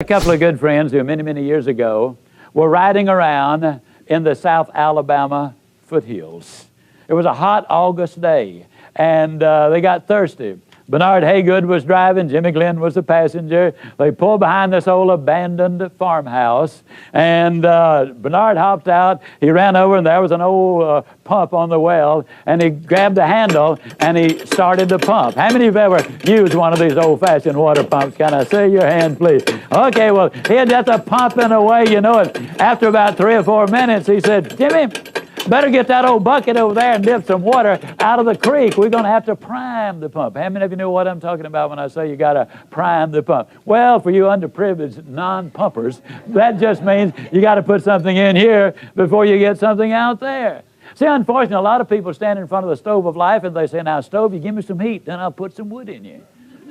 A couple of good friends who many, many years ago were riding around in the South Alabama foothills. It was a hot August day, and they got thirsty. Bernard Haygood was driving, Jimmy Glenn was the passenger. They pulled behind this old abandoned farmhouse, and Bernard hopped out. He ran over, and there was an old pump on the well, and he grabbed the handle, and he started the pump. How many of you have ever used one of these old-fashioned water pumps? Can I see your hand, please? Okay, well, he had just a pumping away, you know it. After about 3 or 4 minutes, he said, "Jimmy, better get that old bucket over there and dip some water out of the creek. We're going to have to prime the pump." How many of you know what I'm talking about when I say you got to prime the pump? Well, for you underprivileged non-pumpers, that just means you got to put something in here before you get something out there. See, unfortunately, a lot of people stand in front of the stove of life and they say, "Now, stove, you give me some heat, then I'll put some wood in you."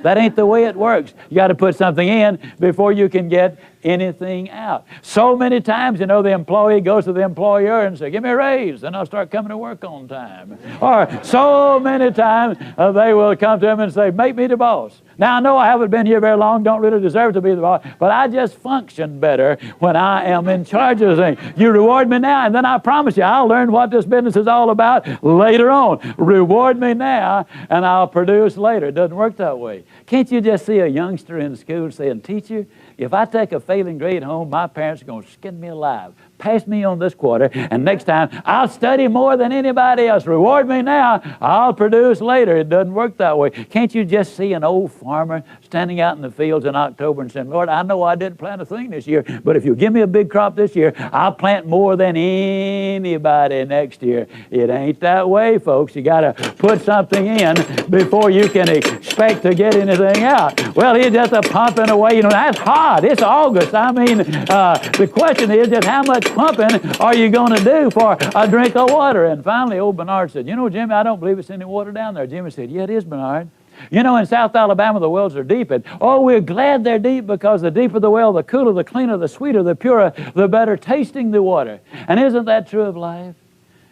That ain't the way it works. You got to put something in before you can get anything out. So many times, you know, the employee goes to the employer and says, "Give me a raise, then I'll start coming to work on time." Or so many times they will come to him and say, "Make me the boss." Now, I know I haven't been here very long, don't really deserve to be the boss, but I just function better when I am in charge of things. You reward me now, and then I promise you I'll learn what this business is all about later on. Reward me now, and I'll produce later. It doesn't work that way. Can't you just see a youngster in school saying, "Teacher, if I take a failing grade home, my parents are going to skin me alive. Pass me on this quarter, and next time I'll study more than anybody else. Reward me now, I'll produce later." It doesn't work that way. Can't you just see an old farmer standing out in the fields in October and saying, "Lord, I know I didn't plant a thing this year, but if you give me a big crop this year, I'll plant more than anybody next year." It ain't that way, folks. You got to put something in before you can expect to get anything out. Well, he's just pumping away. You know, that's hot. It's August. I mean, the question is just how much pumping are you going to do for a drink of water? And finally, old Bernard said, "You know, Jimmy, I don't believe it's any water down there." Jimmy said, "Yeah, it is, Bernard. You know, in South Alabama, the wells are deep, and oh, we're glad they're deep, because the deeper the well, the cooler, the cleaner, the sweeter, the purer, the better tasting the water." And isn't that true of life?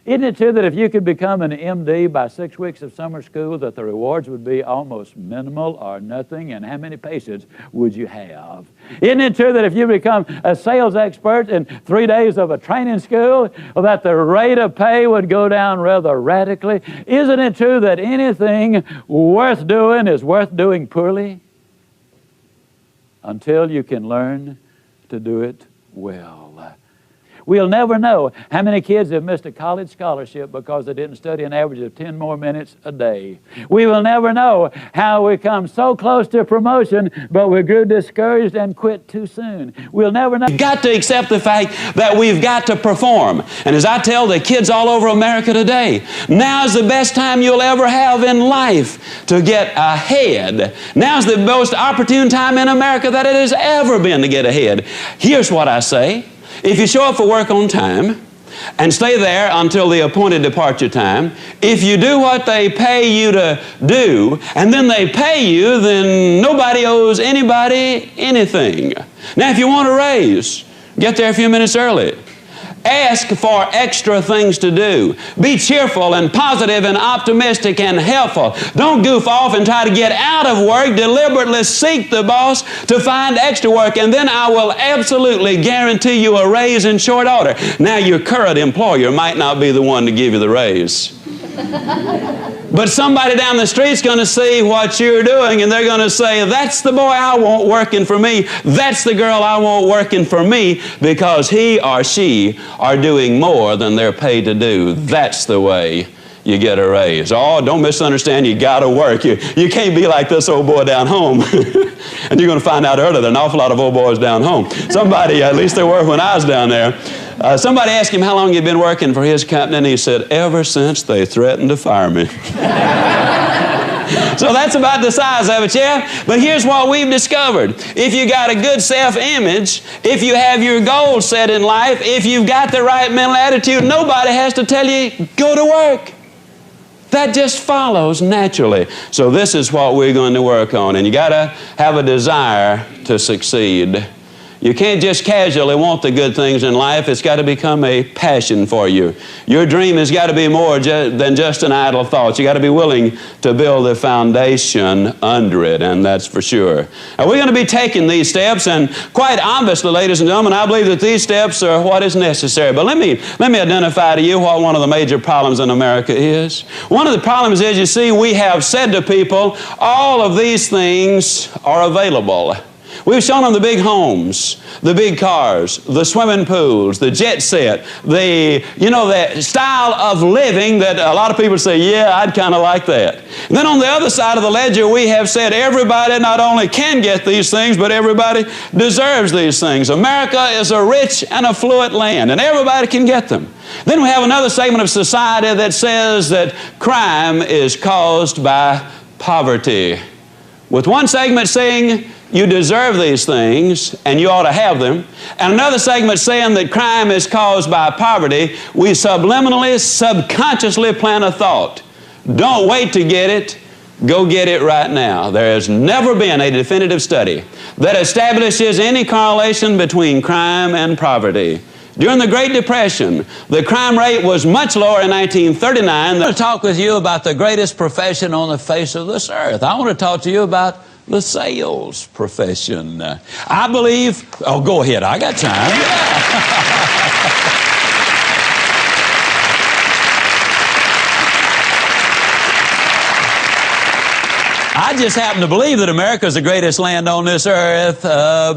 Isn't it true that if you could become an MD by 6 weeks of summer school, that the rewards would be almost minimal or nothing? And how many patients would you have? Isn't it true that if you become a sales expert in 3 days of a training school, that the rate of pay would go down rather radically? Isn't it true that anything worth doing is worth doing poorly? Until you can learn to do it well. We'll never know how many kids have missed a college scholarship because they didn't study an average of 10 more minutes a day. We will never know how we come so close to promotion, but we grew discouraged and quit too soon. We'll never know. You've got to accept the fact that we've got to perform. And as I tell the kids all over America today, now's the best time you'll ever have in life to get ahead. Now's the most opportune time in America that it has ever been to get ahead. Here's what I say. If you show up for work on time and stay there until the appointed departure time, if you do what they pay you to do, and then they pay you, then nobody owes anybody anything. Now, if you want a raise, get there a few minutes early. Ask for extra things to do. Be cheerful and positive and optimistic and helpful. Don't goof off and try to get out of work. Deliberately seek the boss to find extra work, and then I will absolutely guarantee you a raise in short order. Now, your current employer might not be the one to give you the raise. But somebody down the street's going to see what you're doing, and they're going to say, "That's the boy I want working for me. That's the girl I want working for me, because he or she are doing more than they're paid to do." That's the way you get a raise. Oh, don't misunderstand. You got to work. You can't be like this old boy down home. And you're going to find out earlier there are an awful lot of old boys down home. Somebody, at least there were when I was down there, somebody asked him how long he'd been working for his company, and he said, "Ever since they threatened to fire me." So that's about the size of it, yeah? But here's what we've discovered. If you got a good self-image, if you have your goals set in life, if you've got the right mental attitude, nobody has to tell you, go to work. That just follows naturally. So this is what we're going to work on. And you got to have a desire to succeed. You can't just casually want the good things in life. It's got to become a passion for you. Your dream has got to be more than just an idle thought. You got to be willing to build a foundation under it, and that's for sure. Now, we're going to be taking these steps, and quite obviously, ladies and gentlemen, I believe that these steps are what is necessary. But let me identify to you what one of the major problems in America is. One of the problems is, you see, we have said to people, all of these things are available. We've shown them the big homes, the big cars, the swimming pools, the jet set, the style of living that a lot of people say, yeah, I'd kind of like that. And then on the other side of the ledger, we have said everybody not only can get these things, but everybody deserves these things. America is a rich and affluent land, and everybody can get them. Then we have another segment of society that says that crime is caused by poverty, with one segment saying you deserve these things and you ought to have them, and another segment saying that crime is caused by poverty. We subliminally, subconsciously plant a thought. Don't wait to get it. Go get it right now. There has never been a definitive study that establishes any correlation between crime and poverty. During the Great Depression, the crime rate was much lower in 1939. I want to talk with you about the greatest profession on the face of this earth. I want to talk to you about the sales profession. I believe, oh, go ahead, I got time. I just happen to believe that America is the greatest land on this earth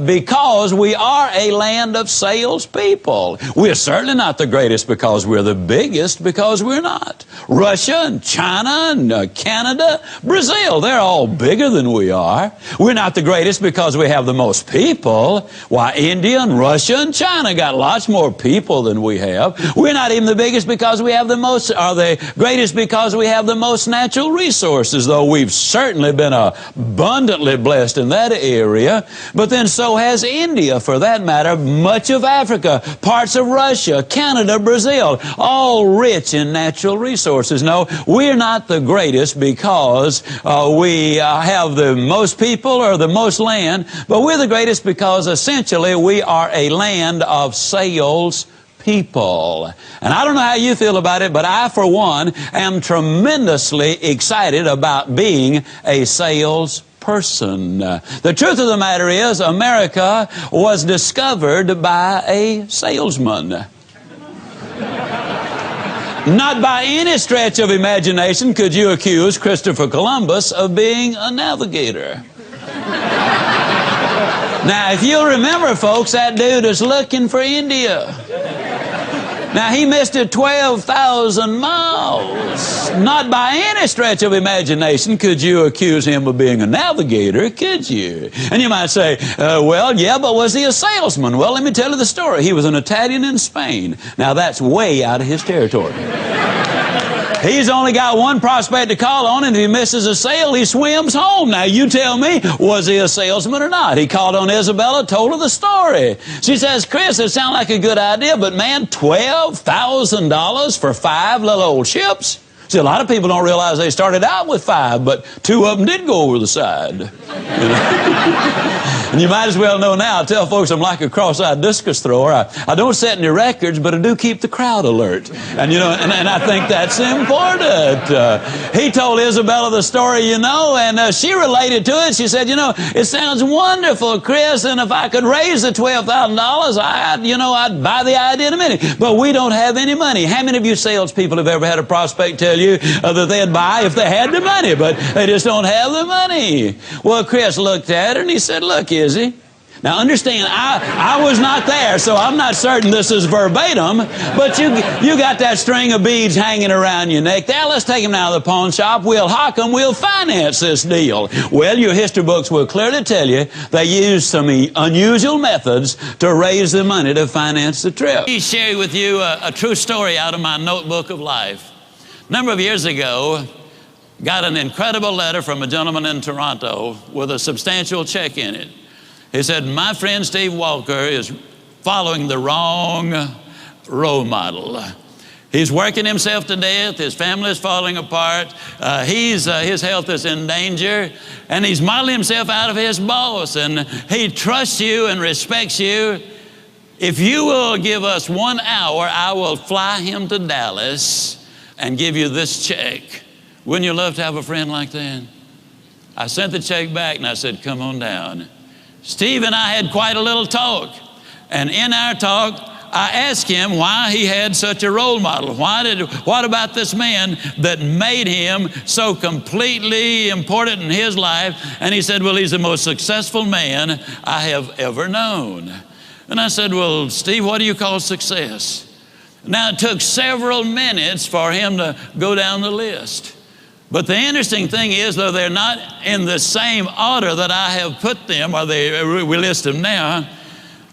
because we are a land of salespeople. We're certainly not the greatest because we're the biggest, because we're not. Russia and China and Canada, Brazil, they're all bigger than we are. We're not the greatest because we have the most people. Why, India and Russia and China got lots more people than we have. We're not even the biggest because we have the most, or the greatest because we have the most natural resources, though we've certainly been abundantly blessed in that area. But then so has India, for that matter, much of Africa, parts of Russia, Canada, Brazil, all rich in natural resources. No, we're not the greatest because we have the most people or the most land, but we're the greatest because essentially we are a land of sales people. And I don't know how you feel about it, but I, for one, am tremendously excited about being a salesperson. The truth of the matter is, America was discovered by a salesman. Not by any stretch of imagination could you accuse Christopher Columbus of being a navigator. Now, if you'll remember, folks, that dude is looking for India. Now, he missed it 12,000 miles. Not by any stretch of imagination could you accuse him of being a navigator, could you? And you might say, well, yeah, but was he a salesman? Well, let me tell you the story. He was an Italian in Spain. Now, that's way out of his territory. He's only got one prospect to call on, and if he misses a sale, he swims home. Now, you tell me, was he a salesman or not? He called on Isabella, told her the story. She says, Chris, it sounds like a good idea, but man, $12,000 for 5 little old ships? See, a lot of people don't realize they started out with 5, but 2 of them did go over the side. You know? And you might as well know now. I tell folks I'm like a cross-eyed discus thrower. I don't set any records, but I do keep the crowd alert. And, you know, and I think that's important. He told Isabella the story, you know, and she related to it. She said, you know, it sounds wonderful, Chris, and if I could raise the $12,000, I'd buy the idea in a minute. But we don't have any money. How many of you salespeople have ever had a prospect tell you that they'd buy if they had the money, but they just don't have the money? Well, Chris looked at her and he said, look, Izzy. Now understand, I was not there, so I'm not certain this is verbatim, but you got that string of beads hanging around your neck. Now let's take them down to the pawn shop. We'll hock them. We'll finance this deal. Well, your history books will clearly tell you they used some unusual methods to raise the money to finance the trip. Let me share with you a true story out of my notebook of life. A number of years ago, got an incredible letter from a gentleman in Toronto with a substantial check in it. He said, my friend Steve Walker is following the wrong role model. He's working himself to death. His family is falling apart. His health is in danger. And he's modeling himself out of his boss. And he trusts you and respects you. If you will give us 1 hour, I will fly him to Dallas and give you this check. Wouldn't you love to have a friend like that? I sent the check back and I said, come on down. Steve and I had quite a little talk. And in our talk, I asked him why he had such a role model. What about this man that made him so completely important in his life? And he said, well, he's the most successful man I have ever known. And I said, well, Steve, what do you call success? Now, it took several minutes for him to go down the list. But the interesting thing is, though they're not in the same order that I have put them, or we list them now,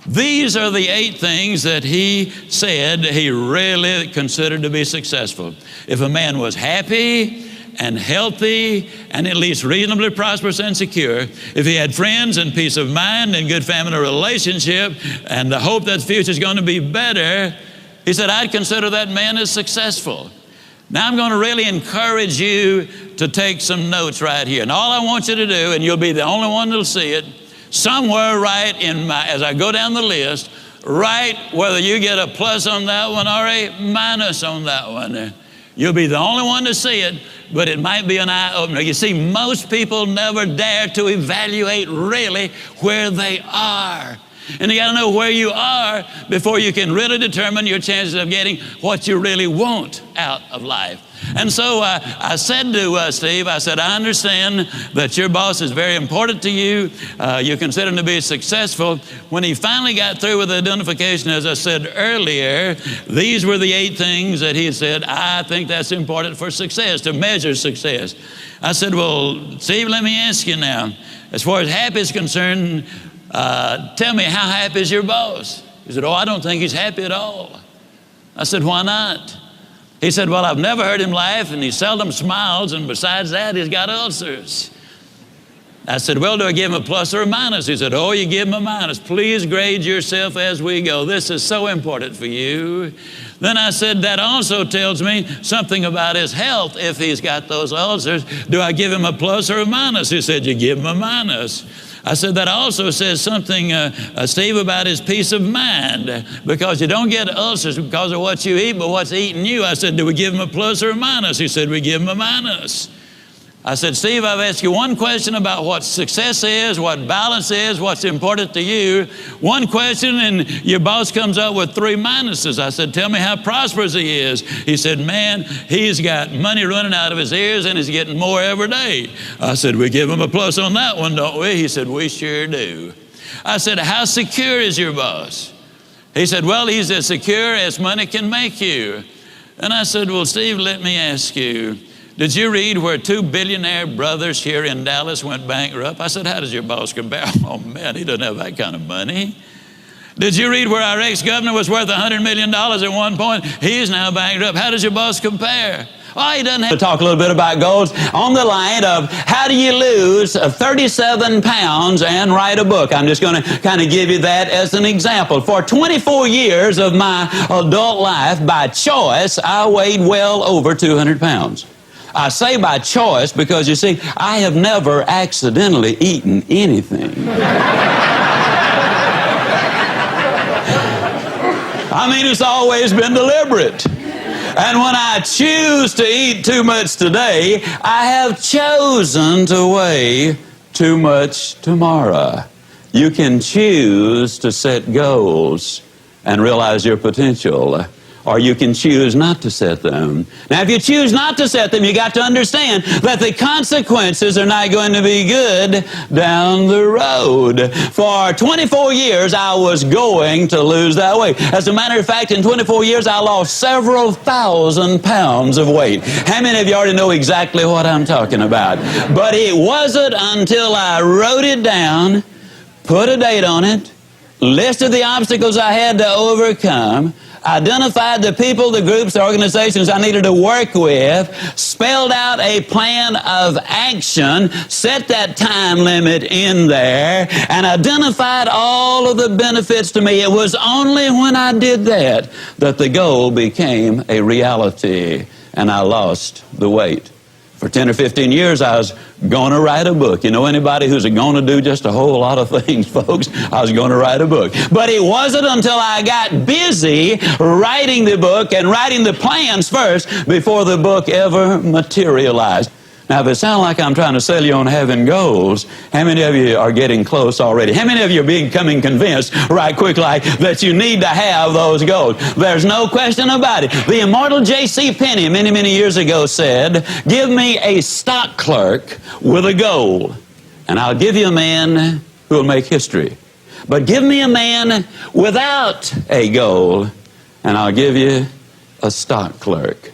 these are the 8 things that he said he really considered to be successful. If a man was happy and healthy and at least reasonably prosperous and secure, if he had friends and peace of mind and good family relationship and the hope that the future is going to be better, he said, I'd consider that man as successful. Now I'm going to really encourage you to take some notes right here. And all I want you to do, and you'll be the only one that'll see it, somewhere right as I go down the list, write whether you get a plus on that one or a minus on that one. You'll be the only one to see it, but it might be an eye-opener. You see, most people never dare to evaluate really where they are. And you got to know where you are before you can really determine your chances of getting what you really want out of life. And so I said to Steve, I said, I understand that your boss is very important to you. You consider him to be successful. When he finally got through with the identification, as I said earlier, these were the 8 things that he said, I think that's important for success, to measure success. I said, well, Steve, let me ask you now, as far as happy is concerned, tell me, how happy is your boss? He said, oh, I don't think he's happy at all. I said, why not? He said, well, I've never heard him laugh, and he seldom smiles, and besides that, he's got ulcers. I said, well, do I give him a plus or a minus? He said, oh, you give him a minus. Please grade yourself as we go. This is so important for you. Then I said, that also tells me something about his health if he's got those ulcers. Do I give him a plus or a minus? He said, you give him a minus. I said, that also says something, Steve, about his peace of mind, because you don't get ulcers because of what you eat, but what's eating you. I said, do we give him a plus or a minus? He said, we give him a minus. I said, Steve, I've asked you one question about what success is, what balance is, what's important to you. One question, and your boss comes up with 3 minuses. I said, tell me how prosperous he is. He said, man, he's got money running out of his ears and he's getting more every day. I said, we give him a plus on that one, don't we? He said, we sure do. I said, how secure is your boss? He said, well, he's as secure as money can make you. And I said, well, Steve, let me ask you, did you read where 2 billionaire brothers here in Dallas went bankrupt? I said, how does your boss compare? Oh, man, he doesn't have that kind of money. Did you read where our ex-governor was worth $100 million at one point? He's now bankrupt. How does your boss compare? Oh, he doesn't have to talk a little bit about goals on the line of how do you lose 37 pounds and write a book. I'm just going to kind of give you that as an example. For 24 years of my adult life, by choice, I weighed well over 200 pounds. I say by choice because, you see, I have never accidentally eaten anything. I mean, it's always been deliberate. And when I choose to eat too much today, I have chosen to weigh too much tomorrow. You can choose to set goals and realize your potential, or you can choose not to set them. Now, if you choose not to set them, you got to understand that the consequences are not going to be good down the road. For 24 years, I was going to lose that weight. As a matter of fact, in 24 years, I lost several thousand pounds of weight. How many of you already know exactly what I'm talking about? But it wasn't until I wrote it down, put a date on it, listed the obstacles I had to overcome, identified the people, the groups, the organizations I needed to work with, spelled out a plan of action, set that time limit in there, and identified all of the benefits to me. It was only when I did that that the goal became a reality, and I lost the weight. For 10 or 15 years, I was going to write a book. You know anybody who's going to do just a whole lot of things, folks? I was going to write a book. But it wasn't until I got busy writing the book and writing the plans first before the book ever materialized. Now, if it sounds like I'm trying to sell you on having goals, how many of you are getting close already? How many of you are becoming convinced right quick like that you need to have those goals? There's no question about it. The immortal J.C. Penney many, many years ago said, give me a stock clerk with a goal, and I'll give you a man who will make history. But give me a man without a goal, and I'll give you a stock clerk.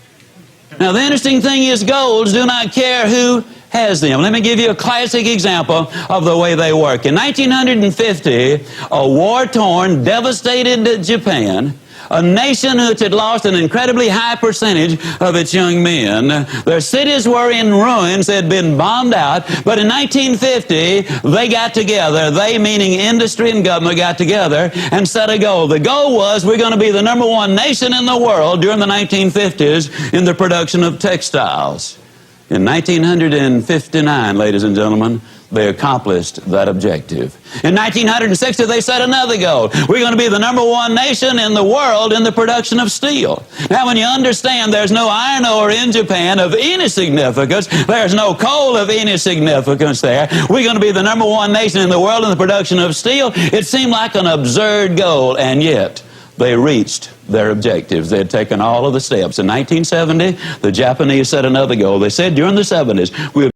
Now, the interesting thing is goals do not care who has them. Let me give you a classic example of the way they work. In 1950, a war-torn, devastated Japan, a nation which had lost an incredibly high percentage of its young men. Their cities were in ruins, they had been bombed out, but in 1950, they got together, they meaning industry and government got together and set a goal. The goal was we're going to be the #1 nation in the world during the 1950s in the production of textiles. In 1959, ladies and gentlemen, they accomplished that objective. In 1960, they set another goal. We're going to be the #1 nation in the world in the production of steel. Now, when you understand there's no iron ore in Japan of any significance, there's no coal of any significance there, we're going to be the #1 nation in the world in the production of steel, it seemed like an absurd goal, and yet they reached their objectives. They had taken all of the steps. In 1970, the Japanese set another goal. They said during the 70s, we'll